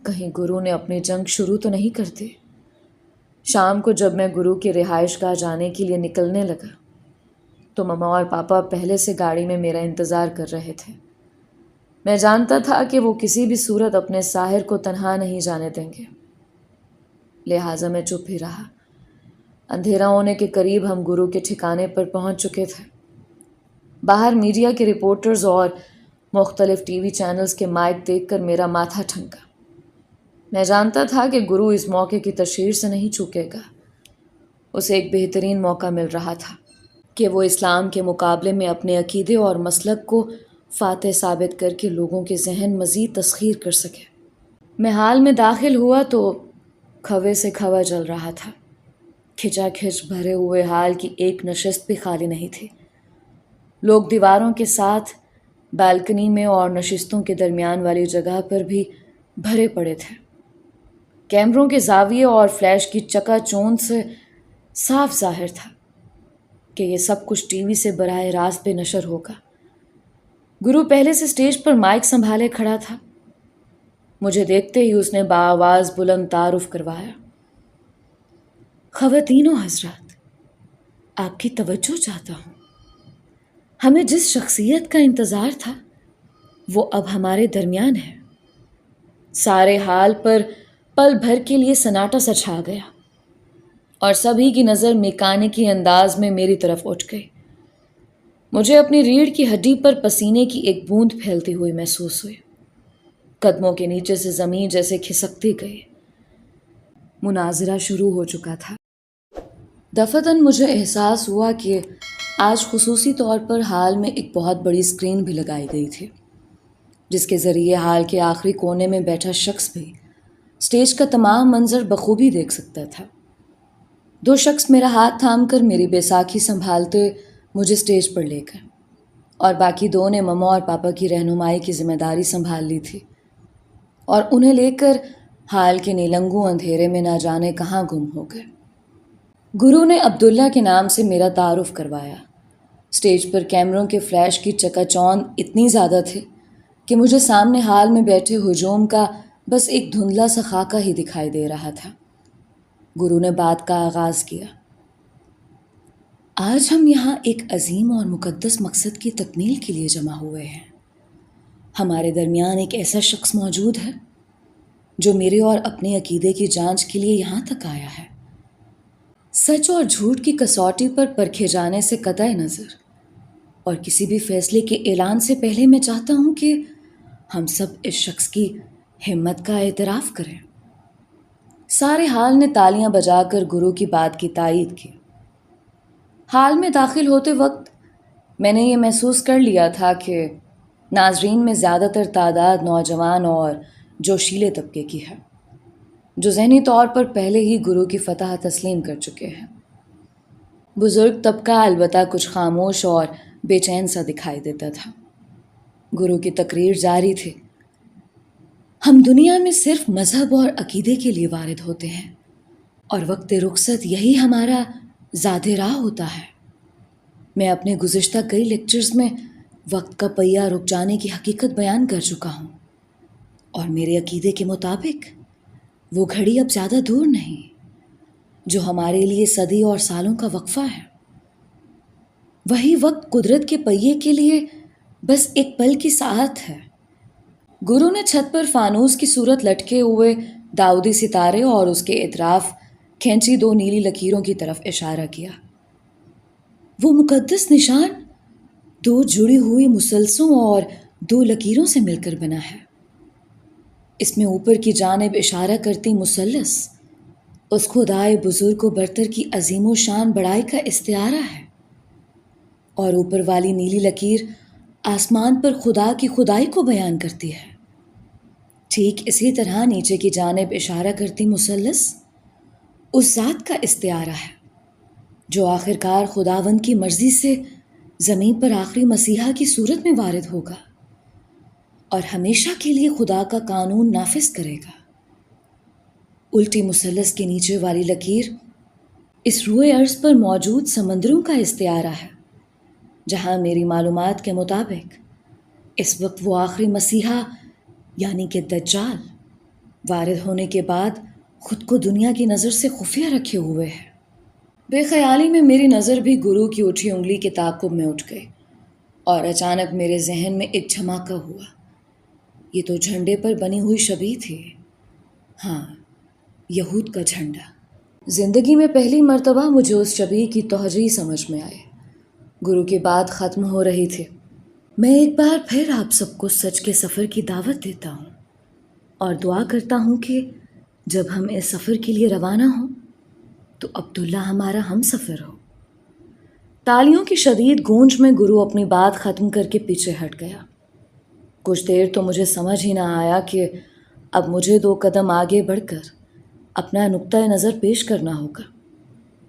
کہیں گرو نے اپنی جنگ شروع تو نہیں کر دی۔ شام کو جب میں گرو کی رہائش گاہ جانے کے لیے نکلنے لگا تو مما اور پاپا پہلے سے گاڑی میں میرا انتظار کر رہے تھے۔ میں جانتا تھا کہ وہ کسی بھی صورت اپنے ساحر کو تنہا نہیں جانے دیں گے، لہٰذا میں چپ ہی رہا۔ اندھیرا ہونے کے قریب ہم گرو کے ٹھکانے پر پہنچ چکے تھے۔ باہر میڈیا کے رپورٹرز اور مختلف ٹی وی چینلز کے مائک دیکھ کر میرا ماتھا ٹھنکا۔ میں جانتا تھا کہ گرو اس موقع کی تشہیر سے نہیں چوکے گا۔ اسے ایک بہترین موقع مل رہا تھا کہ وہ اسلام کے مقابلے میں اپنے عقیدے اور مسلک کو فاتح ثابت کر کے لوگوں کے ذہن مزید تسخیر کر سکے۔ میں حال میں داخل ہوا تو کھوے سے کھوا جل رہا تھا۔ کھچا کھچ بھرے ہوئے حال کی ایک نشست بھی خالی نہیں تھی۔ لوگ دیواروں کے ساتھ بالکنی میں اور نشستوں کے درمیان والی جگہ پر بھی بھرے پڑے تھے۔ کیمروں کے زاویے اور فلیش کی چکا چوند سے صاف ظاہر تھا کہ یہ سب کچھ ٹی وی سے براہ راست بے نشر ہوگا۔ گرو پہلے سے اسٹیج پر مائک سنبھالے کھڑا تھا۔ مجھے دیکھتے ہی اس نے بآواز بلند تعارف کروایا۔ خواتین و حضرات، آپ کی توجہ چاہتا ہوں۔ ہمیں جس شخصیت کا انتظار تھا وہ اب ہمارے درمیان ہے۔ سارے حال پر پل بھر کے لیے سناٹا سا چھا گیا اور سبھی کی نظر میکانکی انداز میں میری طرف اٹھ گئی۔ مجھے اپنی ریڑھ کی ہڈی پر پسینے کی ایک بوند پھیلتی ہوئی محسوس ہوئی۔ قدموں کے نیچے سے زمین جیسے کھسکتی گئی۔ مناظرہ شروع ہو چکا تھا۔ دفعتاً مجھے احساس ہوا کہ آج خصوصی طور پر ہال میں ایک بہت بڑی اسکرین بھی لگائی گئی تھی، جس کے ذریعے ہال کے آخری کونے میں بیٹھا شخص بھی اسٹیج کا تمام منظر بخوبی دیکھ سکتا تھا۔ 2 شخص میرا ہاتھ تھام کر میری بیساکھی سنبھالتے مجھے اسٹیج پر لے گئے اور باقی 2 نے مما اور پاپا کی رہنمائی کی ذمہ داری سنبھال لی تھی اور انہیں لے کر ہال کے نیلنگوں اندھیرے میں نہ جانے کہاں گم ہو گئے۔ گرو نے عبداللہ کے نام سے میرا تعارف کروایا۔ اسٹیج پر کیمروں کے فلیش کی چکا چوند اتنی زیادہ تھی کہ مجھے سامنے ہال میں بیٹھے ہجوم کا بس ایک دھندلا سا خاکہ ہی دکھائی دے رہا تھا۔ گرو نے بات کا آغاز کیا۔ آج ہم یہاں ایک عظیم اور مقدس مقصد کی تکمیل کے لیے جمع ہوئے ہیں۔ ہمارے درمیان ایک ایسا شخص موجود ہے جو میرے اور اپنے عقیدے کی جانچ کے لیے یہاں تک آیا ہے۔ سچ اور جھوٹ کی کسوٹی پر پرکھے جانے سے قطع نظر اور کسی بھی فیصلے کے اعلان سے پہلے میں چاہتا ہوں کہ ہم سب اس شخص کی ہمت کا اعتراف کریں۔ سارے ہال نے تالیاں بجا کر گرو کی بات کی تائید کی۔ ہال میں داخل ہوتے وقت میں نے یہ محسوس کر لیا تھا کہ ناظرین میں زیادہ تر تعداد نوجوان اور جوشیلے طبقے کی ہے، جو ذہنی طور پر پہلے ہی گرو کی فتح تسلیم کر چکے ہیں۔ بزرگ طبقہ البتہ کچھ خاموش اور بے چین سا دکھائی دیتا تھا۔ گرو کی تقریر جاری تھی۔ ہم دنیا میں صرف مذہب اور عقیدے کے لیے وارد ہوتے ہیں اور وقت رخصت یہی ہمارا زاد راہ ہوتا ہے۔ میں اپنے گزشتہ کئی لیکچرز میں وقت کا پہیہ رک جانے کی حقیقت بیان کر چکا ہوں اور میرے عقیدے کے مطابق وہ گھڑی اب زیادہ دور نہیں جو ہمارے لیے صدی اور سالوں کا وقفہ ہے۔ وہی وقت قدرت کے پہیے کے لیے بس ایک پل کی ساعت ہے۔ گرو نے چھت پر فانوس کی صورت لٹکے ہوئے داؤدی ستارے اور اس کے اطراف کھینچی 2 نیلی لکیروں کی طرف اشارہ کیا۔ وہ مقدس نشان 2 جڑی ہوئی مسلسلوں اور 2 لکیروں سے مل کر بنا ہے۔ اس میں اوپر کی جانب اشارہ کرتی مثلث اس خدائے بزرگ و برتر کی عظیم و شان بڑائی کا استعارہ ہے اور اوپر والی نیلی لکیر آسمان پر خدا کی خدائی کو بیان کرتی ہے۔ ٹھیک اسی طرح نیچے کی جانب اشارہ کرتی مثلث اس ذات کا استعارہ ہے جو آخرکار خداوند کی مرضی سے زمین پر آخری مسیحا کی صورت میں وارد ہوگا اور ہمیشہ کے لیے خدا کا قانون نافذ کرے گا۔ الٹی مثلث کے نیچے والی لکیر اس روئے ارض پر موجود سمندروں کا استعارہ ہے، جہاں میری معلومات کے مطابق اس وقت وہ آخری مسیحا یعنی کہ دجال وارد ہونے کے بعد خود کو دنیا کی نظر سے خفیہ رکھے ہوئے ہے۔ بے خیالی میں میری نظر بھی گرو کی اٹھی انگلی کے تعاقب میں اٹھ گئی، اور اچانک میرے ذہن میں ایک جھماکہ ہوا۔ یہ تو جھنڈے پر بنی ہوئی شبیہ تھی۔ ہاں، یہود کا جھنڈا۔ زندگی میں پہلی مرتبہ مجھے اس شبیہ کی توجیہ سمجھ میں آئی۔ گرو کی بات ختم ہو رہی تھی۔ میں ایک بار پھر آپ سب کو سچ کے سفر کی دعوت دیتا ہوں اور دعا کرتا ہوں کہ جب ہم اس سفر کے لیے روانہ ہوں تو عبداللہ ہمارا ہم سفر ہو۔ تالیوں کی شدید گونج میں گرو اپنی بات ختم کر کے پیچھے ہٹ گیا۔ کچھ دیر تو مجھے سمجھ ہی نہ آیا کہ اب مجھے 2 قدم آگے بڑھ کر اپنا نقطۂ نظر پیش کرنا ہوگا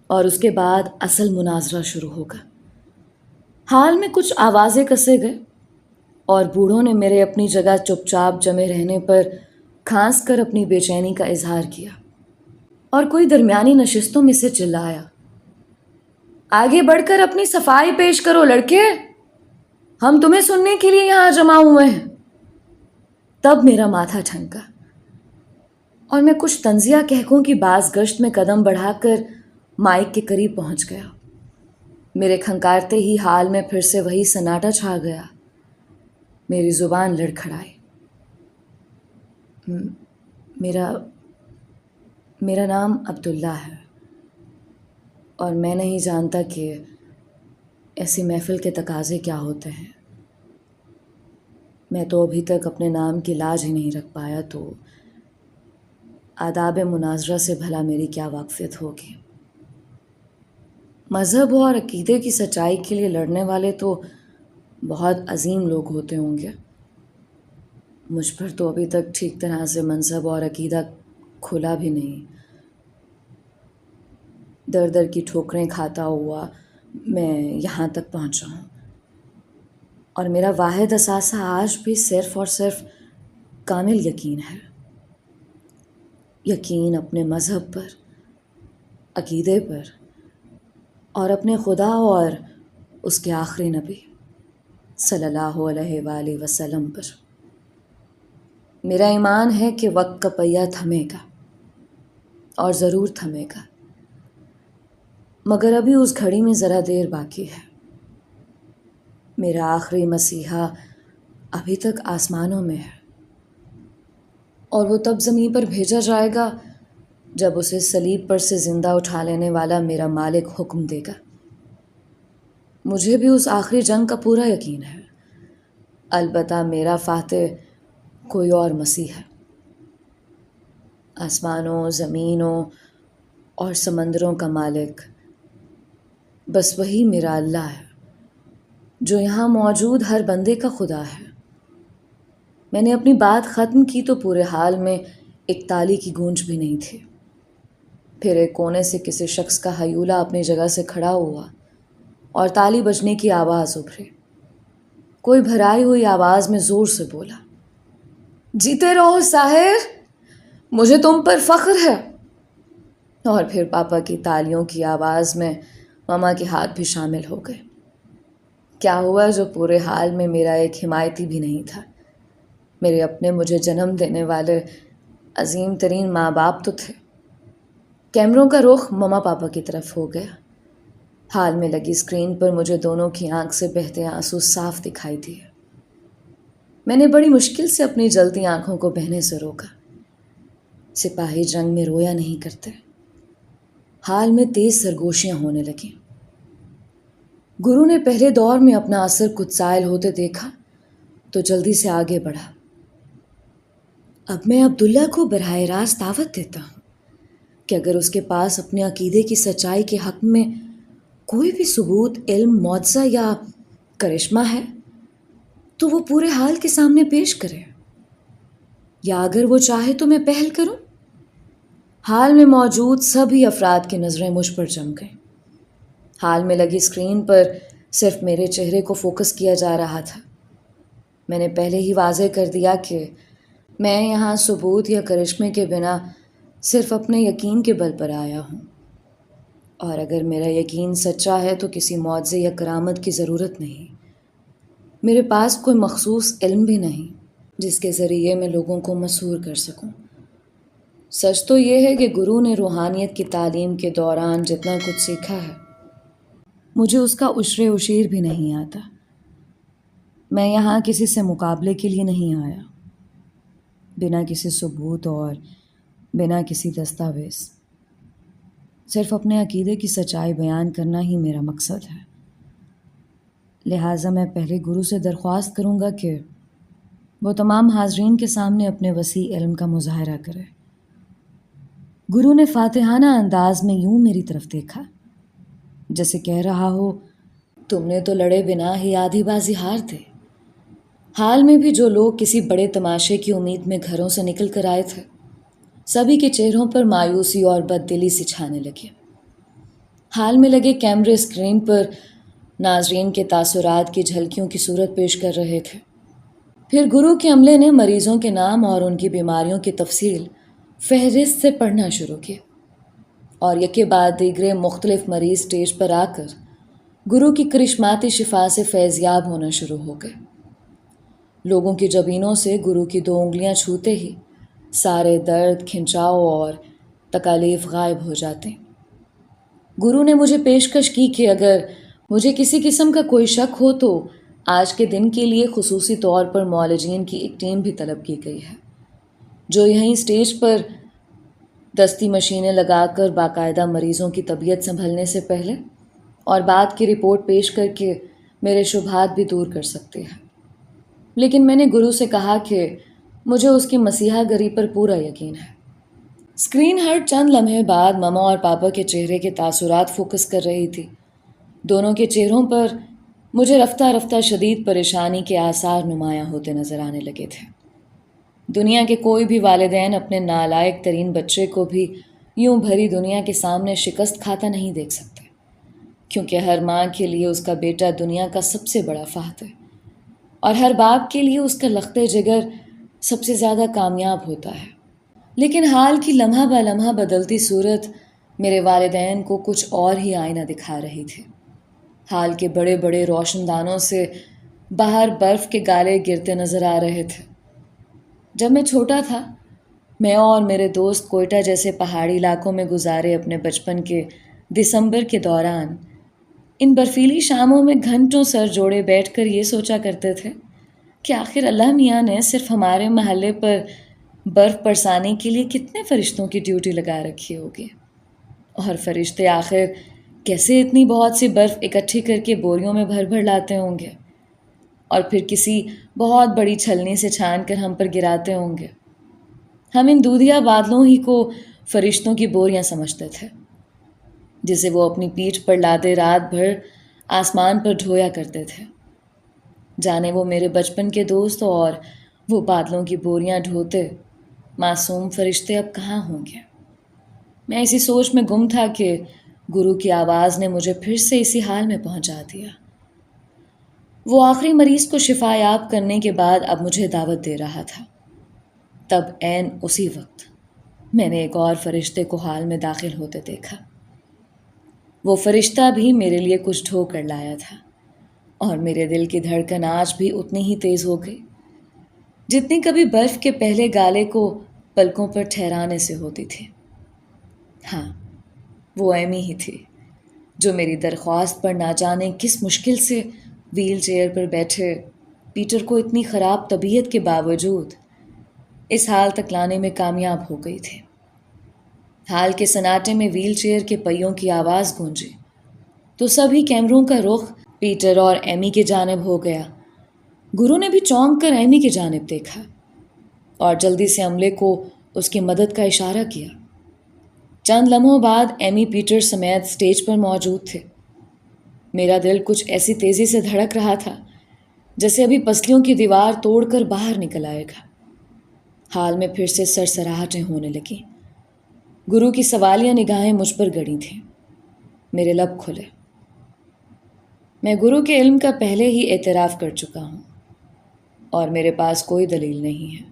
اور اس کے بعد اصل مناظرہ شروع ہوگا۔ حال میں کچھ آوازیں کسے گئے اور بوڑھوں نے میرے اپنی جگہ چپ چاپ جمے رہنے پر کھانس کر اپنی بے چینی کا اظہار کیا، اور کوئی درمیانی نشستوں میں سے چلایا، آگے بڑھ کر اپنی صفائی پیش کرو لڑکے، ہم تمہیں سننے کے لیے یہاں جمع ہوئے ہیں۔ تب میرا ماتھا ٹھنکا اور میں کچھ طنزیہ کہکوں کی باز گشت میں قدم بڑھا کر مائک کے قریب پہنچ گیا۔ میرے کھنکارتے ہی حال میں پھر سے وہی سناٹا چھا گیا۔ میری زبان لڑکھڑائی۔ میرا نام عبداللہ ہے، اور میں نہیں جانتا کہ ایسی محفل کے تقاضے کیا ہوتے ہیں۔ میں تو ابھی تک اپنے نام کی لاج ہی نہیں رکھ پایا، تو آداب مناظرہ سے بھلا میری کیا واقفیت ہوگی؟ مذہب اور عقیدے کی سچائی کے لیے لڑنے والے تو بہت عظیم لوگ ہوتے ہوں گے، مجھ پر تو ابھی تک ٹھیک طرح سے مذہب اور عقیدہ کھلا بھی نہیں۔ در در کی ٹھوکریں کھاتا ہوا میں یہاں تک پہنچا ہوں، اور میرا واحد اثاثہ آج بھی صرف اور صرف کامل یقین ہے۔ یقین اپنے مذہب پر، عقیدے پر، اور اپنے خدا اور اس کے آخری نبی صلی اللہ علیہ وآلہ وسلم پر۔ میرا ایمان ہے کہ وقت کا پہیہ تھمے گا، اور ضرور تھمے گا، مگر ابھی اس گھڑی میں ذرا دیر باقی ہے۔ میرا آخری مسیحا ابھی تک آسمانوں میں ہے، اور وہ تب زمین پر بھیجا جائے گا جب اسے صلیب پر سے زندہ اٹھا لینے والا میرا مالک حکم دے گا۔ مجھے بھی اس آخری جنگ کا پورا یقین ہے، البتہ میرا فاتح کوئی اور مسیح ہے۔ آسمانوں، زمینوں اور سمندروں کا مالک بس وہی میرا اللہ ہے، جو یہاں موجود ہر بندے کا خدا ہے۔ میں نے اپنی بات ختم کی تو پورے حال میں ایک تالی کی گونج بھی نہیں تھی۔ پھر ایک کونے سے کسی شخص کا ہیولہ اپنی جگہ سے کھڑا ہوا اور تالی بجنے کی آواز ابھری۔ کوئی بھرائی ہوئی آواز میں زور سے بولا، جیتے رہو ساحر، مجھے تم پر فخر ہے۔ اور پھر پاپا کی تالیوں کی آواز میں ماما کے ہاتھ بھی شامل ہو گئے۔ کیا ہوا جو پورے حال میں میرا ایک حمایتی بھی نہیں تھا؟ میرے اپنے مجھے جنم دینے والے عظیم ترین ماں باپ تو تھے۔ کیمروں کا رخ ماما پاپا کی طرف ہو گیا۔ حال میں لگی اسکرین پر مجھے دونوں کی آنکھ سے بہتے آنسو صاف دکھائی دیے۔ میں نے بڑی مشکل سے اپنی جلتی آنکھوں کو بہنے سے روکا۔ سپاہی جنگ میں رویا نہیں کرتے۔ حال میں تیز سرگوشیاں ہونے لگیں۔ گرو نے پہلے دور میں اپنا اثر کچھ سائل ہوتے دیکھا تو جلدی سے آگے بڑھا۔ اب میں عبداللہ کو براہ راست دعوت دیتا ہوں کہ اگر اس کے پاس اپنے عقیدے کی سچائی کے حق میں کوئی بھی ثبوت، علم، معجزہ یا کرشمہ ہے تو وہ پورے حال کے سامنے پیش کرے، یا اگر وہ چاہے تو میں پہل کروں۔ حال میں موجود سبھی افراد کی نظریں مجھ پر جم گئیں۔ حال میں لگی اسکرین پر صرف میرے چہرے کو فوکس کیا جا رہا تھا۔ میں نے پہلے ہی واضح کر دیا کہ میں یہاں ثبوت یا کرشمے کے بنا صرف اپنے یقین کے بل پر آیا ہوں، اور اگر میرا یقین سچا ہے تو کسی معجزے یا کرامت کی ضرورت نہیں۔ میرے پاس کوئی مخصوص علم بھی نہیں جس کے ذریعے میں لوگوں کو مسحور کر سکوں۔ سچ تو یہ ہے کہ گرو نے روحانیت کی تعلیم کے دوران جتنا کچھ سیکھا ہے مجھے اس کا عشر اشیر بھی نہیں آتا۔ میں یہاں کسی سے مقابلے کے لیے نہیں آیا، بنا کسی ثبوت اور بنا کسی دستاویز۔ صرف اپنے عقیدے کی سچائی بیان کرنا ہی میرا مقصد ہے۔ لہٰذا میں پہلے گرو سے درخواست کروں گا کہ وہ تمام حاضرین کے سامنے اپنے وسیع علم کا مظاہرہ کرے۔ گرو نے فاتحانہ انداز میں یوں میری طرف دیکھا، جیسے کہہ رہا ہو، تم نے تو لڑے بنا ہی آدھی بازی ہار تھے۔ حال میں بھی جو لوگ کسی بڑے تماشے کی امید میں گھروں سے نکل کر آئے تھے، سبھی کے چہروں پر مایوسی اور بددلی سی چھانے لگی۔ حال میں لگے کیمرے اسکرین پر ناظرین کے تاثرات کی جھلکیوں کی صورت پیش کر رہے تھے۔ پھر گرو کے عملے نے مریضوں کے نام اور ان کی بیماریوں کی تفصیل فہرست سے پڑھنا شروع کی، اور یکے بعد دیگرے مختلف مریض اسٹیج پر آ کر گرو کی کرشماتی شفا سے فیضیاب ہونا شروع ہو گئے۔ لوگوں کی جبینوں سے گرو کی 2 انگلیاں چھوتے ہی سارے درد، کھنچاؤ اور تکالیف غائب ہو جاتے۔ گرو نے مجھے پیشکش کی کہ اگر مجھے کسی قسم کا کوئی شک ہو تو آج کے دن کے لیے خصوصی طور پر معالجین کی ایک ٹیم بھی طلب کی گئی ہے، جو یہیں اسٹیج پر دستی مشینیں لگا کر باقاعدہ مریضوں کی طبیعت سنبھلنے سے پہلے اور بعد کی رپورٹ پیش کر کے میرے شبہات بھی دور کر سکتے ہیں۔ لیکن میں نے گرو سے کہا کہ مجھے اس کی مسیحا گری پر پورا یقین ہے۔ اسکرین ہر چند لمحے بعد مما اور پاپا کے چہرے کے تاثرات فوکس کر رہی تھی۔ دونوں کے چہروں پر مجھے رفتہ رفتہ شدید پریشانی کے آثار نمایاں ہوتے نظر آنے لگے تھے۔ دنیا کے کوئی بھی والدین اپنے نالائق ترین بچے کو بھی یوں بھری دنیا کے سامنے شکست کھاتا نہیں دیکھ سکتے، کیونکہ ہر ماں کے لیے اس کا بیٹا دنیا کا سب سے بڑا فاتح ہے، اور ہر باپ کے لیے اس کا لخت جگر سب سے زیادہ کامیاب ہوتا ہے۔ لیکن حال کی لمحہ بہ لمحہ بدلتی صورت میرے والدین کو کچھ اور ہی آئینہ دکھا رہی تھی۔ حال کے بڑے بڑے روشن دانوں سے باہر برف کے گالے گرتے نظر آ رہے تھے۔ جب میں چھوٹا تھا، میں اور میرے دوست کوئٹہ جیسے پہاڑی علاقوں میں گزارے اپنے بچپن کے دسمبر کے دوران ان برفیلی شاموں میں گھنٹوں سر جوڑے بیٹھ کر یہ سوچا کرتے تھے کہ آخر اللہ میاں نے صرف ہمارے محلے پر برف برسانے کے لیے کتنے فرشتوں کی ڈیوٹی لگا رکھی ہوگی، اور فرشتے آخر کیسے اتنی بہت سی برف اکٹھی کر کے بوریوں میں بھر بھر لاتے ہوں گے اور پھر کسی بہت بڑی چھلنی سے چھان کر ہم پر گراتے ہوں گے۔ ہم ان دودھیا بادلوں ہی کو فرشتوں کی بوریاں سمجھتے تھے، جسے وہ اپنی پیٹھ پر لادے رات بھر آسمان پر ڈھویا کرتے تھے۔ جانے وہ میرے بچپن کے دوست اور وہ بادلوں کی بوریاں ڈھوتے معصوم فرشتے اب کہاں ہوں گے۔ میں اسی سوچ میں گم تھا کہ گرو کی آواز نے مجھے پھر سے اسی حال میں پہنچا دیا۔ وہ آخری مریض کو شفا یاب کرنے کے بعد اب مجھے دعوت دے رہا تھا۔ تب عین اسی وقت میں نے ایک اور فرشتے کو حال میں داخل ہوتے دیکھا۔ وہ فرشتہ بھی میرے لیے کچھ ڈھو کر لایا تھا، اور میرے دل کی دھڑکن آج بھی اتنی ہی تیز ہو گئی جتنی کبھی برف کے پہلے گالے کو پلکوں پر ٹھہرانے سے ہوتی تھی۔ ہاں، وہ ایمی ہی تھی جو میری درخواست پر نہ جانے کس مشکل سے ویل چیئر پر بیٹھے پیٹر کو اتنی خراب طبیعت کے باوجود اس حال تک لانے میں کامیاب ہو گئی تھی۔ حال کے سناٹے میں ویل چیئر کے پہیوں کی آواز گونجی تو سبھی کیمروں کا رخ پیٹر اور ایمی کی جانب ہو گیا۔ گرو نے بھی چونک کر ایمی کی جانب دیکھا اور جلدی سے عملے کو اس کی مدد کا اشارہ کیا۔ چند لمحوں بعد ایمی پیٹر سمیت اسٹیج پر موجود تھے۔ میرا دل کچھ ایسی تیزی سے دھڑک رہا تھا جیسے ابھی پسلیوں کی دیوار توڑ کر باہر نکل آئے گا۔ حال میں پھر سے سرسراہٹیں ہونے لگیں۔ گرو کی سوالیہ نگاہیں مجھ پر گڑی تھیں۔ میرے لب کھلے۔ میں گرو کے علم کا پہلے ہی اعتراف کر چکا ہوں، اور میرے پاس کوئی دلیل نہیں ہے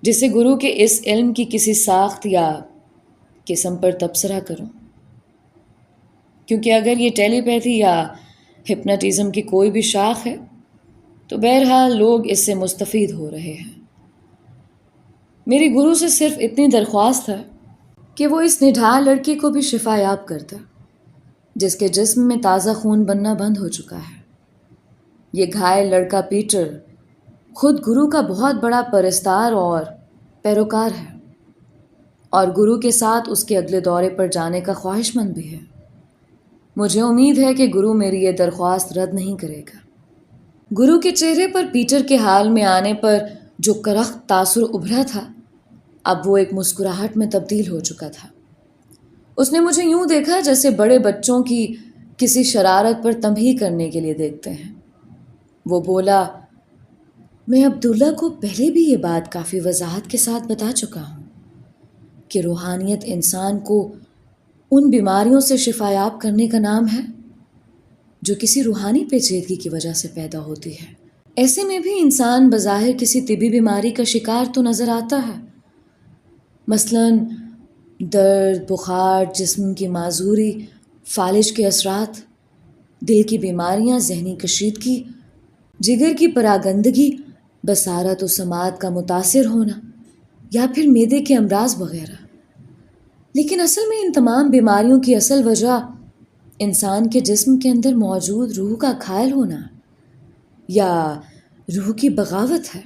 جسے گرو کے اس علم کی کسی ساخت یا قسم پر تبصرہ کروں، کیونکہ اگر یہ ٹیلی پیتھی یا ہپناٹزم کی کوئی بھی شاخ ہے تو بہرحال لوگ اس سے مستفید ہو رہے ہیں۔ میرے گرو سے صرف اتنی درخواست ہے کہ وہ اس نڈھال لڑکی کو بھی شفا یاب کرتا جس کے جسم میں تازہ خون بننا بند ہو چکا ہے۔ یہ گھائل لڑکا پیٹر خود گرو کا بہت بڑا پرستار اور پیروکار ہے، اور گرو کے ساتھ اس کے اگلے دورے پر جانے کا خواہش مند بھی ہے۔ مجھے امید ہے کہ گرو میری یہ درخواست رد نہیں کرے گا۔ گرو کے چہرے پر پیٹر کے حال میں آنے پر جو کرخت تاثر ابھرا تھا، اب وہ ایک مسکراہٹ میں تبدیل ہو چکا تھا۔ اس نے مجھے یوں دیکھا جیسے بڑے بچوں کی کسی شرارت پر تنبیہ کرنے کے لیے دیکھتے ہیں۔ وہ بولا، میں عبداللہ کو پہلے بھی یہ بات کافی وضاحت کے ساتھ بتا چکا ہوں کہ روحانیت انسان کو ان بیماریوں سے شفا یاب کرنے کا نام ہے جو کسی روحانی پیچیدگی کی وجہ سے پیدا ہوتی ہے۔ ایسے میں بھی انسان بظاہر کسی طبی بیماری کا شکار تو نظر آتا ہے، مثلاً درد، بخار، جسم کی معذوری، فالج کے اثرات، دل کی بیماریاں، ذہنی کشیدگی، جگر کی پراگندگی، بصارت و سماعت کا متاثر ہونا، یا پھر معدے کے امراض وغیرہ۔ لیکن اصل میں ان تمام بیماریوں کی اصل وجہ انسان کے جسم کے اندر موجود روح کا گھائل ہونا یا روح کی بغاوت ہے۔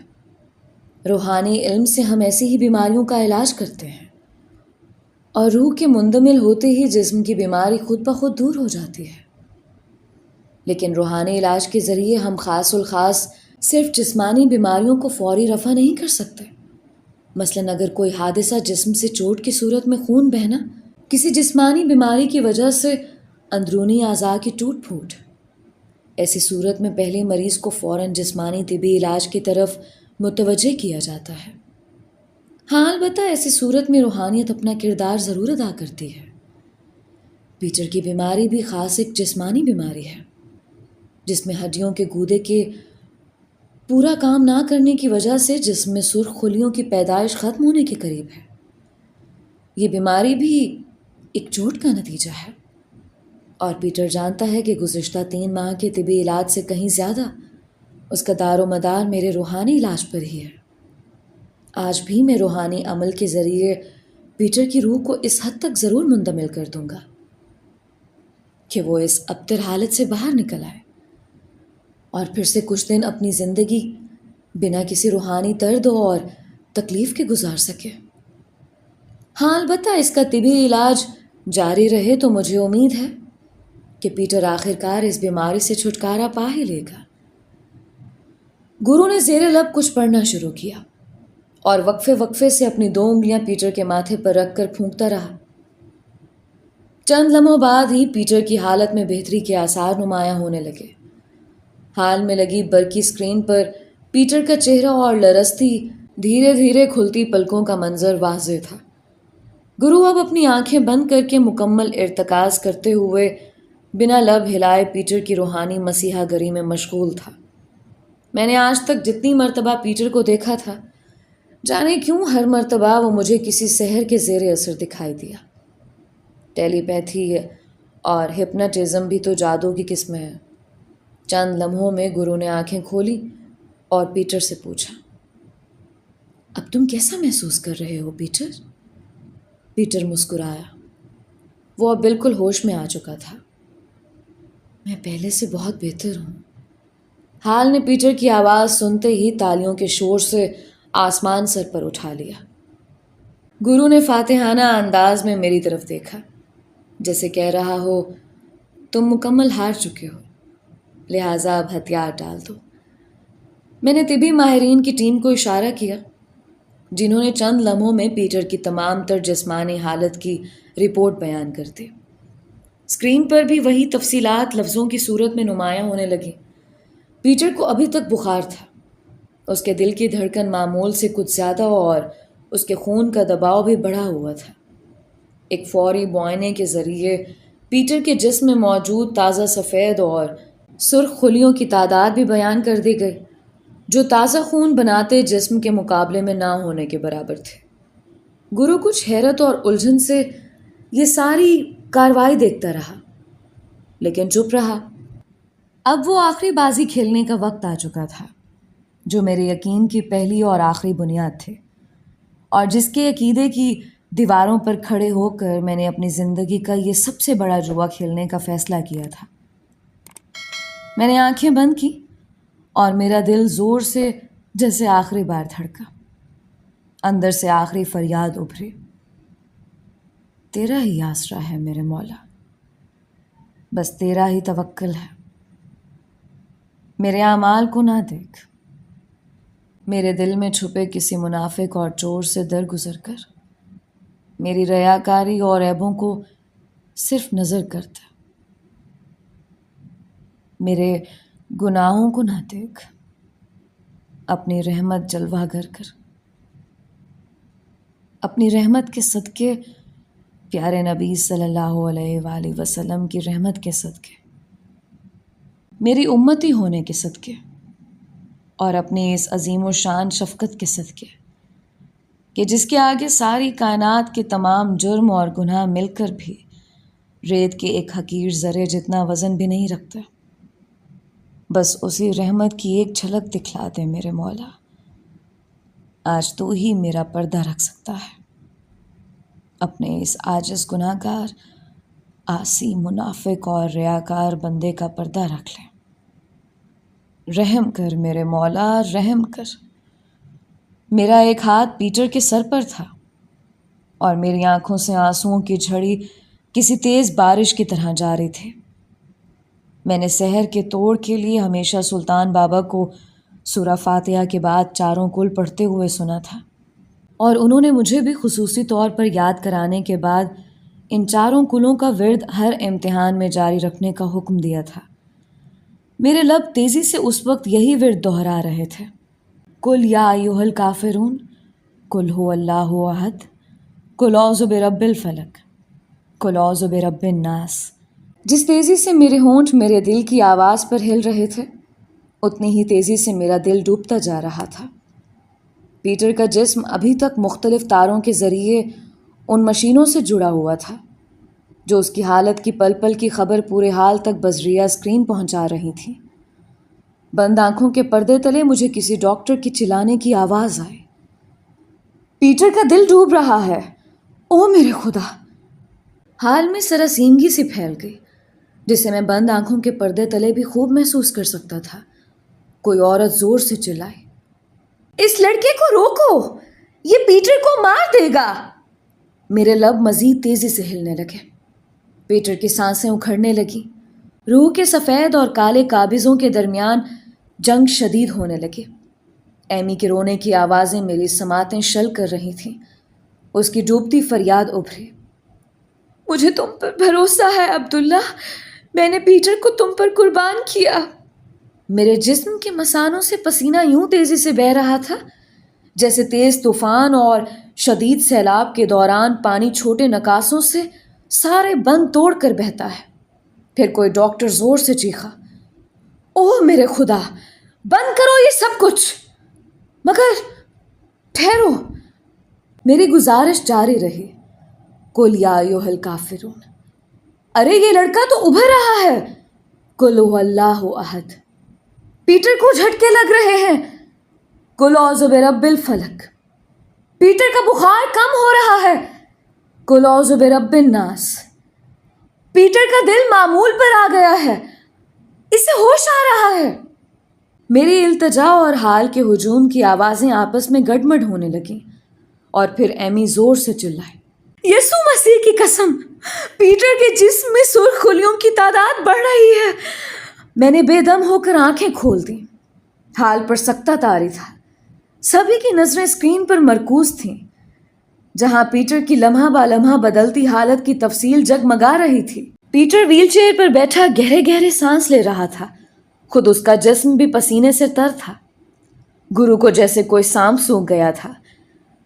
روحانی علم سے ہم ایسی ہی بیماریوں کا علاج کرتے ہیں، اور روح کے مندمل ہوتے ہی جسم کی بیماری خود بخود دور ہو جاتی ہے۔ لیکن روحانی علاج کے ذریعے ہم خاص الخاص صرف جسمانی بیماریوں کو فوری رفع نہیں کر سکتے۔ مثلاً اگر کوئی حادثہ، جسم سے چوٹ کی صورت میں خون بہنا، کسی جسمانی بیماری کی وجہ سے اندرونی اعضاء کی ٹوٹ پھوٹ، ایسی صورت میں پہلے مریض کو فوراً جسمانی طبی علاج کی طرف متوجہ کیا جاتا ہے۔ ہاں، البتہ ایسی صورت میں روحانیت اپنا کردار ضرور ادا کرتی ہے۔ پیٹر کی بیماری بھی خاص ایک جسمانی بیماری ہے، جس میں ہڈیوں کے گودے کے پورا کام نہ کرنے کی وجہ سے جسم میں سرخ خلیوں کی پیدائش ختم ہونے کے قریب ہے۔ یہ بیماری بھی ایک چوٹ کا نتیجہ ہے، اور پیٹر جانتا ہے کہ گزشتہ 3 ماہ کے طبی علاج سے کہیں زیادہ اس کا دار و مدار میرے روحانی علاج پر ہی ہے۔ آج بھی میں روحانی عمل کے ذریعے پیٹر کی روح کو اس حد تک ضرور منتقل کر دوں گا کہ وہ اس ابتر حالت سے باہر نکل آئے اور پھر سے کچھ دن اپنی زندگی بنا کسی روحانی درد اور تکلیف کے گزار سکے۔ ہاں، البتہ اس کا طبی علاج جاری رہے تو مجھے امید ہے کہ پیٹر آخر کار اس بیماری سے چھٹکارا پا ہی لے گا۔ گرو نے زیر لب کچھ پڑھنا شروع کیا اور وقفے وقفے سے اپنی 2 انگلیاں پیٹر کے ماتھے پر رکھ کر پھونکتا رہا۔ چند لمحوں بعد ہی پیٹر کی حالت میں بہتری کے آثار نمایاں ہونے لگے۔ حال میں لگی برقی اسکرین پر پیٹر کا چہرہ اور لرزتی دھیرے دھیرے کھلتی پلکوں کا منظر واضح تھا۔ گرو اب اپنی آنکھیں بند کر کے مکمل ارتکاز کرتے ہوئے بنا لب ہلائے پیٹر کی روحانی مسیحا گری میں مشغول تھا۔ میں نے آج تک جتنی مرتبہ پیٹر کو دیکھا تھا، جانے کیوں ہر مرتبہ وہ مجھے کسی سحر کے زیر اثر دکھائی دیا۔ ٹیلی پیتھی اور ہپناٹزم بھی تو جادو کی قسم ہے۔ چند لمحوں میں گرو نے آنکھیں کھولی اور پیٹر سے پوچھا، اب تم کیسا محسوس کر رہے ہو پیٹر؟ پیٹر مسکرایا۔ وہ اب بالکل ہوش میں آ چکا تھا۔ میں پہلے سے بہت بہتر ہوں۔ حال نے پیٹر کی آواز سنتے ہی تالیوں کے شور سے آسمان سر پر اٹھا لیا۔ گرو نے فاتحانہ انداز میں میری طرف دیکھا، جیسے کہہ رہا ہو تم مکمل ہار چکے ہو، لہٰذا اب ہتھیار ڈال دو۔ میں نے طبی ماہرین کی ٹیم کو اشارہ کیا، جنہوں نے چند لمحوں میں پیٹر کی تمام تر جسمانی حالت کی رپورٹ بیان کر دی۔ اسکرین پر بھی وہی تفصیلات لفظوں کی صورت میں نمایاں ہونے لگیں۔ پیٹر کو ابھی تک بخار تھا، اس کے دل کی دھڑکن معمول سے کچھ زیادہ اور اس کے خون کا دباؤ بھی بڑھا ہوا تھا۔ ایک فوری معائنے کے ذریعے پیٹر کے جسم میں موجود تازہ سفید اور سرخ خلیوں کی تعداد بھی بیان کر دی گئی، جو تازہ خون بناتے جسم کے مقابلے میں نہ ہونے کے برابر تھے۔ گرو کچھ حیرت اور الجھن سے یہ ساری کارروائی دیکھتا رہا، لیکن چپ رہا۔ اب وہ آخری بازی کھیلنے کا وقت آ چکا تھا، جو میرے یقین کی پہلی اور آخری بنیاد تھے، اور جس کے عقیدے کی دیواروں پر کھڑے ہو کر میں نے اپنی زندگی کا یہ سب سے بڑا جوا کھیلنے کا فیصلہ کیا تھا۔ میں نے آنکھیں بند کی اور میرا دل زور سے جیسے آخری بار دھڑکا، اندر سے آخری فریاد ابھری، تیرا ہی آسرا ہے میرے مولا، بس تیرا ہی توکل ہے، میرے اعمال کو نہ دیکھ، میرے دل میں چھپے کسی منافق اور چور سے درگزر کر میری ریاکاری اور عیبوں کو صرف نظر کرتا، میرے گناہوں کو نہ دیکھ، اپنی رحمت جلوہ گر کر، اپنی رحمت کے صدقے، پیارے نبی صلی اللہ علیہ وآلہ وسلم کی رحمت کے صدقے، میری امتی ہونے کے صدقے، اور اپنی اس عظیم و شان شفقت کے صدقے کہ جس کے آگے ساری کائنات کے تمام جرم اور گناہ مل کر بھی ریت کے ایک حقیر ذرے جتنا وزن بھی نہیں رکھتا، بس اسی رحمت کی ایک جھلک دکھلا دے میرے مولا، آج تو ہی میرا پردہ رکھ سکتا ہے، اپنے اس عاجز گناہ گار، عاصی، منافق اور ریاکار بندے کا پردہ رکھ لے، رحم کر میرے مولا، رحم کر۔ میرا ایک ہاتھ پیٹر کے سر پر تھا اور میری آنکھوں سے آنسوؤں کی جھڑی کسی تیز بارش کی طرح جاری تھی۔ میں نے سحر کے توڑ کے لیے ہمیشہ سلطان بابا کو سورہ فاتحہ کے بعد چاروں کل پڑھتے ہوئے سنا تھا، اور انہوں نے مجھے بھی خصوصی طور پر یاد کرانے کے بعد ان چاروں کلوں کا ورد ہر امتحان میں جاری رکھنے کا حکم دیا تھا۔ میرے لب تیزی سے اس وقت یہی ورد دہرا رہے تھے، قل یا ایھا الکافرون، قل ھو اللہ احد، قل اعوذ برب الفلق، قل اعوذ برب الناس۔ جس تیزی سے میرے ہونٹ میرے دل کی آواز پر ہل رہے تھے، اتنی ہی تیزی سے میرا دل ڈوبتا جا رہا تھا۔ پیٹر کا جسم ابھی تک مختلف تاروں کے ذریعے ان مشینوں سے جڑا ہوا تھا جو اس کی حالت کی پل پل کی خبر پورے حال تک بذریعہ اسکرین پہنچا رہی تھی۔ بند آنکھوں کے پردے تلے مجھے کسی ڈاکٹر کی چلانے کی آواز آئی، پیٹر کا دل ڈوب رہا ہے، او میرے خدا! حال میں سراسیمگی سی پھیل گئی جسے میں بند آنکھوں کے پردے تلے بھی خوب محسوس کر سکتا تھا۔ کوئی عورت زور سے چلائی، اس لڑکے کو روکو، یہ پیٹر کو مار دے گا! میرے لب مزید تیزی سے ہلنے لگے، پیٹر کی سانسیں اکھڑنے لگیں، روح کے سفید اور کالے قابضوں کے درمیان جنگ شدید ہونے لگی۔ ایمی کے رونے کی آوازیں میری سماعتیں شل کر رہی تھیں، اس کی ڈوبتی فریاد ابھری، مجھے تم پر بھروسہ ہے عبداللہ، میں نے پیٹر کو تم پر قربان کیا۔ میرے جسم کے مثانوں سے پسینہ یوں تیزی سے بہہ رہا تھا جیسے تیز طوفان اور شدید سیلاب کے دوران پانی چھوٹے نکاسوں سے سارے بند توڑ کر بہتا ہے۔ پھر کوئی ڈاکٹر زور سے چیخا، اوہ میرے خدا، بند کرو یہ سب کچھ! مگر ٹھہرو، میری گزارش جاری رہی، قل یا ایھا الکافرون، ارے یہ لڑکا تو ابھر رہا ہے، قل ھو اللہ احد، پیٹر کو جھٹکے لگ رہے ہیں، قل اعوذ برب الفلق، پیٹر کا بخار کم ہو رہا ہے، قل اعوذ برب الناس، پیٹر کا دل معمول پر آ گیا ہے، اسے ہوش آ رہا ہے۔ میری التجا اور حال کے ہجوم کی آوازیں آپس میں گڈمڈ ہونے لگیں، اور پھر ایمی زور سے چلائی، یسوع مسیح کی قسم، پیٹر کے جسم میں سرخ خلیوں کی تعداد بڑھ رہی ہے۔ میں نے بے دم ہو کر آنکھیں کھول دیں، حال پر سکتہ طاری تھا، سبھی کی نظریں اسکرین پر مرکوز تھیں جہاں پیٹر کی لمحہ با لمحہ بدلتی حالت کی تفصیل جگمگا رہی تھی۔ پیٹر ویل چیئر پر بیٹھا گہرے گہرے سانس لے رہا تھا، خود اس کا جسم بھی پسینے سے تر تھا، گرو کو جیسے کوئی سانپ سونکھ گیا تھا۔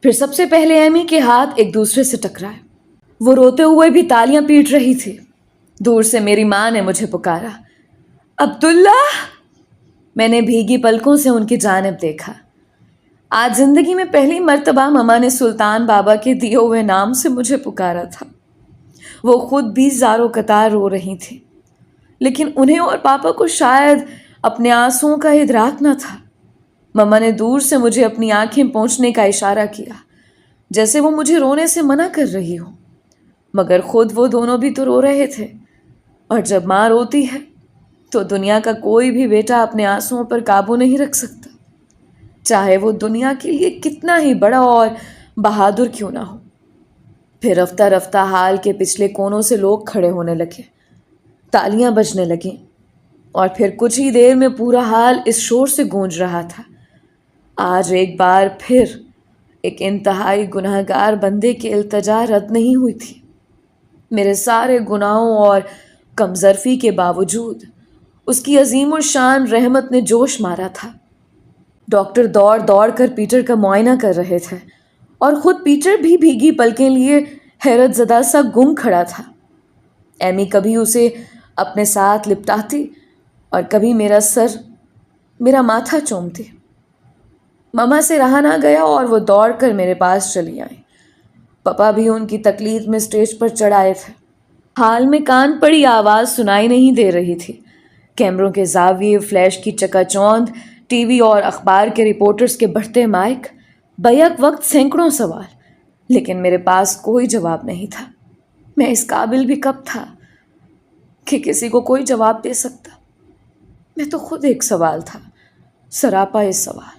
پھر سب سے پہلے ایمی کے ہاتھ ایک دوسرے سے ٹکرائے، وہ روتے ہوئے بھی تالیاں پیٹ رہی تھی۔ دور سے میری ماں نے مجھے پکارا، عبداللہ! میں نے بھیگی پلکوں سے ان کی جانب دیکھا۔ آج زندگی میں پہلی مرتبہ مما نے سلطان بابا کے دیے ہوئے نام سے مجھے پکارا تھا۔ وہ خود بھی زار و قطار رو رہی تھی، لیکن انہیں اور پاپا کو شاید اپنے آنسوؤں کا ادراک نہ تھا۔ مما نے دور سے مجھے اپنی آنکھیں پوچھنے کا اشارہ کیا، جیسے وہ مجھے رونے سے منع کر رہی ہو، مگر خود وہ دونوں بھی تو رو رہے تھے۔ اور جب ماں روتی ہے تو دنیا کا کوئی بھی بیٹا اپنے آنسوؤں پر قابو نہیں رکھ سکتا، چاہے وہ دنیا کے لیے کتنا ہی بڑا اور بہادر کیوں نہ ہو۔ پھر رفتہ رفتہ ہال کے پچھلے کونوں سے لوگ کھڑے ہونے لگے، تالیاں بجنے لگیں، اور پھر کچھ ہی دیر میں پورا ہال اس شور سے گونج رہا تھا۔ آج ایک بار پھر ایک انتہائی گناہگار بندے کی التجا رد نہیں ہوئی تھی۔ میرے سارے گناہوں اور کمظرفی کے باوجود اس کی عظیم الشان رحمت نے جوش مارا تھا۔ ڈاکٹر دوڑ دوڑ کر پیٹر کا معائنہ کر رہے تھے، اور خود پیٹر بھی بھیگی پلکیں لیے حیرت زدہ سا گم کھڑا تھا۔ ایمی کبھی اسے اپنے ساتھ لپٹاتی اور کبھی میرا ماتھا چومتی۔ مما سے رہا نہ گیا اور وہ دوڑ کر میرے پاس چلی آئیں۔ پپا بھی ان کی تکلیف میں اسٹیج پر چڑھ آئے تھے۔ حال میں کان پڑی آواز سنائی نہیں دے رہی تھی۔ کیمروں کے زاویے، فلیش کی چکا چوند، ٹی وی اور اخبار کے رپورٹرز کے بڑھتے مائک، بیک وقت سینکڑوں سوال، لیکن میرے پاس کوئی جواب نہیں تھا۔ میں اس قابل بھی کب تھا کہ کسی کو کوئی جواب دے سکتا؟ میں تو خود ایک سوال تھا، سراپا اس سوال۔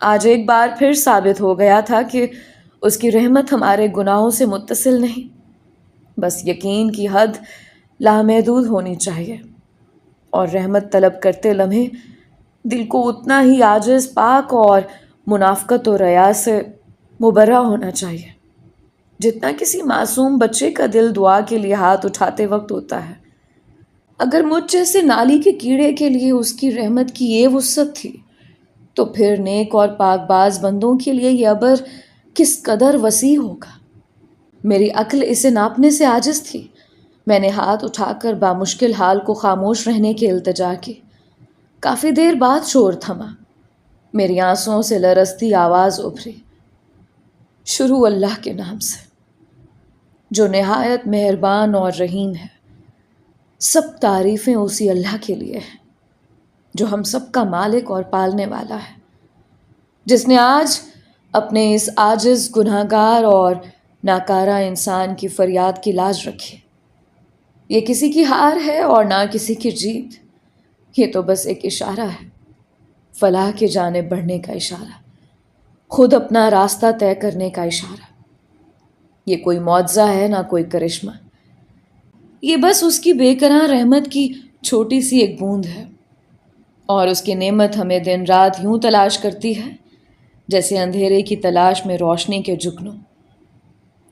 آج ایک بار پھر ثابت ہو گیا تھا کہ اس کی رحمت ہمارے گناہوں سے متصل نہیں، بس یقین کی حد لامحدود ہونی چاہیے، اور رحمت طلب کرتے لمحے دل کو اتنا ہی عاجز، پاک اور منافقت و ریا سے مبرہ ہونا چاہیے جتنا کسی معصوم بچے کا دل دعا کے لیے ہاتھ اٹھاتے وقت ہوتا ہے۔ اگر مجھ جیسے نالی کے کیڑے کے لیے اس کی رحمت کی یہ وسعت تھی، تو پھر نیک اور پاک باز بندوں کے لیے یہ ابر کس قدر وسیع ہوگا۔ میری عقل اسے ناپنے سے عاجز تھی۔ میں نے ہاتھ اٹھا کر بامشکل حال کو خاموش رہنے کی التجا کی۔ کافی دیر بعد شور تھما، میری آنسوؤں سے لرزتی آواز ابھری، شروع اللہ کے نام سے جو نہایت مہربان اور رحیم ہے۔ سب تعریفیں اسی اللہ کے لیے ہیں جو ہم سب کا مالک اور پالنے والا ہے، جس نے آج اپنے اس عاجز، گناہگار اور ناکارہ انسان کی فریاد کی لاج رکھی۔ یہ کسی کی ہار ہے اور نہ کسی کی جیت، یہ تو بس ایک اشارہ ہے، فلاح کی جانب بڑھنے کا اشارہ، خود اپنا راستہ طے کرنے کا اشارہ۔ یہ کوئی معجزہ ہے، نہ کوئی کرشمہ، یہ بس اس کی بے کراں رحمت کی چھوٹی سی ایک بوند ہے، اور اس کی نعمت ہمیں دن رات یوں تلاش کرتی ہے جیسے اندھیرے کی تلاش میں روشنی کے جگنوں۔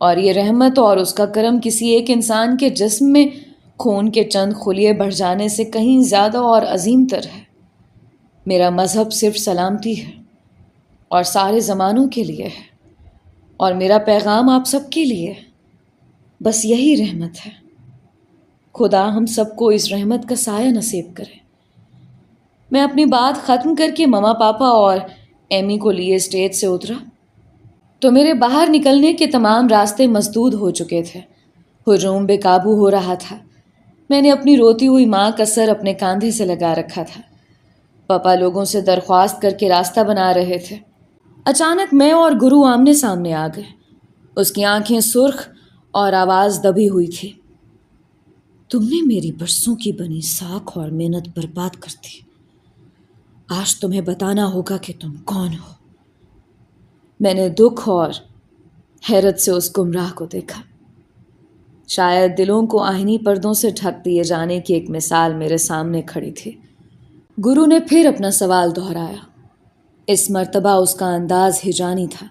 اور یہ رحمت اور اس کا کرم کسی ایک انسان کے جسم میں خون کے چند خلیے بڑھ جانے سے کہیں زیادہ اور عظیم تر ہے۔ میرا مذہب صرف سلامتی ہے، اور سارے زمانوں کے لیے ہے، اور میرا پیغام آپ سب کے لیے ہے، بس یہی رحمت ہے۔ خدا ہم سب کو اس رحمت کا سایہ نصیب کرے۔ میں اپنی بات ختم کر کے مما، پاپا اور ایمی کو لیے اسٹیج سے اترا تو میرے باہر نکلنے کے تمام راستے مسدود ہو چکے تھے۔ ہجوم بے قابو ہو رہا تھا۔ میں نے اپنی روتی ہوئی ماں کا سر اپنے کاندھے سے لگا رکھا تھا۔ پاپا لوگوں سے درخواست کر کے راستہ بنا رہے تھے۔ اچانک میں اور گرو آمنے سامنے آ گئے۔ اس کی آنکھیں سرخ اور آواز دبی ہوئی تھی۔ تم نے میری برسوں کی بنی ساکھ اور محنت برباد کر دی۔ آج تمہیں بتانا ہوگا کہ تم کون ہو۔ میں نے دکھ اور حیرت سے اس گمراہ کو دیکھا۔ شاید دلوں کو آہنی پردوں سے ڈھک دیے جانے کی ایک مثال میرے سامنے کھڑی تھی۔ گرو نے پھر اپنا سوال دہرایا۔ اس مرتبہ اس کا انداز ہجانی تھا۔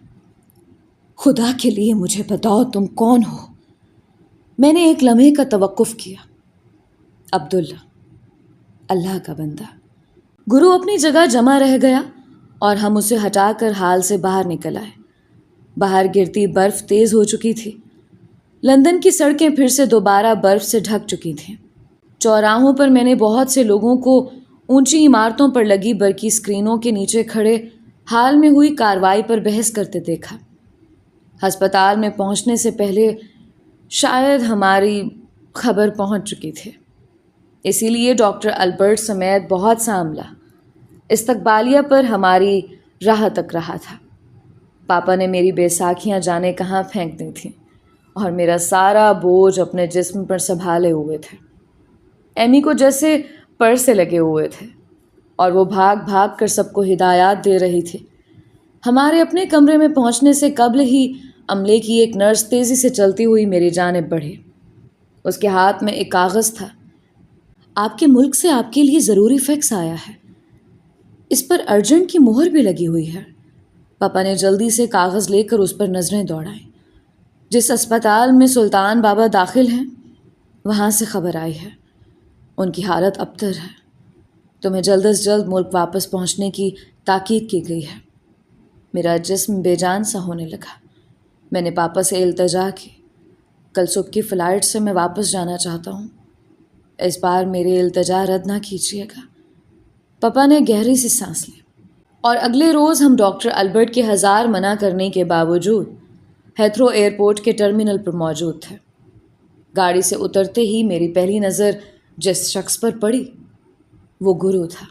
خدا کے لیے مجھے بتاؤ تم کون ہو؟ میں نے ایک لمحے کا توقف کیا۔ عبداللہ، اللہ کا بندہ۔ گرو اپنی جگہ جمع رہ گیا اور ہم اسے ہٹا کر ہال سے باہر نکل آئے۔ باہر گرتی برف تیز ہو چکی تھی۔ لندن کی سڑکیں پھر سے دوبارہ برف سے ڈھک چکی تھیں۔ چوراہوں پر میں نے بہت سے لوگوں کو اونچی عمارتوں پر لگی برقی اسکرینوں کے نیچے کھڑے حال میں ہوئی کارروائی پر بحث کرتے دیکھا۔ ہسپتال میں پہنچنے سے پہلے شاید ہماری خبر پہنچ چکی تھی، اسی لیے ڈاکٹر البرٹ سمیت بہت سا عملہ استقبالیہ پر ہماری راہ تک رہا تھا۔ پاپا نے میری بیساکھیاں جانے کہاں پھینک دی تھیں اور میرا سارا بوجھ اپنے جسم پر سنبھالے ہوئے تھے۔ ایمی کو جیسے پر سے لگے ہوئے تھے اور وہ بھاگ بھاگ کر سب کو ہدایات دے رہی تھی۔ ہمارے اپنے کمرے میں پہنچنے سے قبل ہی عملے کی ایک نرس تیزی سے چلتی ہوئی میری جانب بڑھی۔ اس کے ہاتھ میں ایک کاغذ تھا۔ آپ کے ملک سے آپ کے لیے ضروری فیکس آیا ہے، اس پر ارجنٹ کی مہر بھی لگی ہوئی ہے۔ پاپا نے جلدی سے کاغذ لے کر اس پر نظریں دوڑائیں۔ جس اسپتال میں سلطان بابا داخل ہیں وہاں سے خبر آئی ہے، ان کی حالت ابتر ہے۔ تمہیں جلد از جلد ملک واپس پہنچنے کی تاکید کی گئی ہے۔ میرا جسم بے جان سا ہونے لگا۔ میں نے پاپا سے التجا کی، کل صبح کی فلائٹ سے میں واپس جانا چاہتا ہوں، اس بار میرے التجا رد نہ کیجیے گا۔ پاپا نے گہری سی سانس لی، اور اگلے روز ہم ڈاکٹر البرٹ کے 1000 منع کرنے کے باوجود ہیتھرو ایئرپورٹ کے ٹرمینل پر موجود تھے۔ گاڑی سے اترتے ہی میری پہلی نظر جس شخص پر پڑی وہ گرو تھا۔